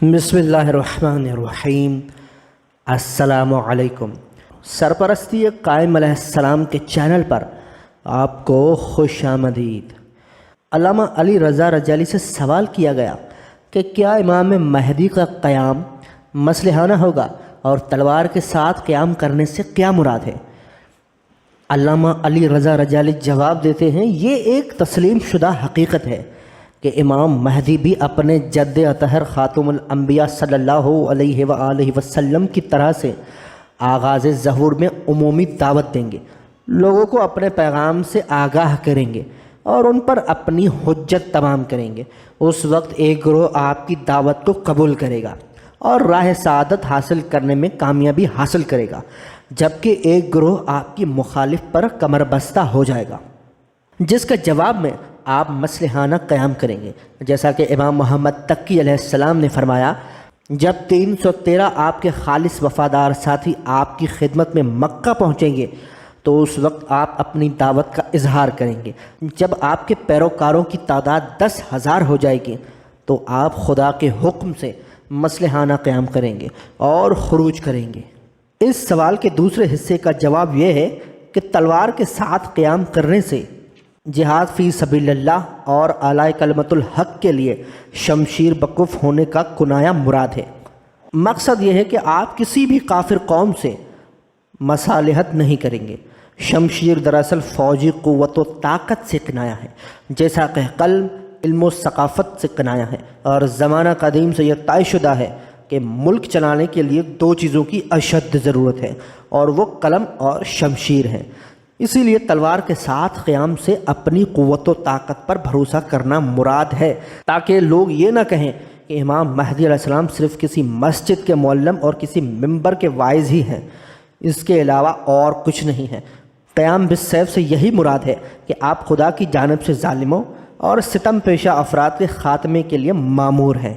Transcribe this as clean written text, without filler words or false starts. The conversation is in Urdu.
بسم اللہ الرحمن الرحیم۔ السلام علیکم۔ سرپرستی قائم علیہ السلام کے چینل پر آپ کو خوش آمدید۔ علامہ علی رضا رجالی سے سوال کیا گیا کہ کیا امام مہدی کا قیام مسلحانہ ہوگا اور تلوار کے ساتھ قیام کرنے سے کیا مراد ہے؟ علامہ علی رضا رجالی جواب دیتے ہیں، یہ ایک تسلیم شدہ حقیقت ہے کہ امام مہدی بھی اپنے جد اطہر خاتم الانبیاء صلی اللہ علیہ وآلہ وسلم کی طرح سے آغاز ظہور میں عمومی دعوت دیں گے، لوگوں کو اپنے پیغام سے آگاہ کریں گے اور ان پر اپنی حجت تمام کریں گے۔ اس وقت ایک گروہ آپ کی دعوت کو قبول کرے گا اور راہ سعادت حاصل کرنے میں کامیابی حاصل کرے گا، جبکہ ایک گروہ آپ کی مخالف پر کمر بستہ ہو جائے گا، جس کے جواب میں آپ مسلحانہ قیام کریں گے۔ جیسا کہ امام محمد تقی علیہ السلام نے فرمایا، جب 313 آپ کے خالص وفادار ساتھی آپ کی خدمت میں مکہ پہنچیں گے تو اس وقت آپ اپنی دعوت کا اظہار کریں گے۔ جب آپ کے پیروکاروں کی تعداد 10,000 ہو جائے گی تو آپ خدا کے حکم سے مسلحانہ قیام کریں گے اور خروج کریں گے۔ اس سوال کے دوسرے حصے کا جواب یہ ہے کہ تلوار کے ساتھ قیام کرنے سے جہاد فی سبیل اللہ اور اعلی کلمت الحق کے لیے شمشیر بکف ہونے کا کنایہ مراد ہے۔ مقصد یہ ہے کہ آپ کسی بھی کافر قوم سے مصالحت نہیں کریں گے۔ شمشیر دراصل فوجی قوت و طاقت سے کنایہ ہے، جیسا کہ قلم علم و ثقافت سے کنایہ ہے، اور زمانہ قدیم سے یہ طے شدہ ہے کہ ملک چلانے کے لیے 2 چیزوں کی اشد ضرورت ہے، اور وہ قلم اور شمشیر ہیں۔ اسی لیے تلوار کے ساتھ قیام سے اپنی قوت و طاقت پر بھروسہ کرنا مراد ہے، تاکہ لوگ یہ نہ کہیں کہ امام مہدی علیہ السلام صرف کسی مسجد کے معلم اور کسی ممبر کے واعظ ہی ہیں، اس کے علاوہ اور کچھ نہیں ہے۔ قیام بالسیف سے یہی مراد ہے کہ آپ خدا کی جانب سے ظالموں اور ستم پیشہ افراد کے خاتمے کے لیے مامور ہیں۔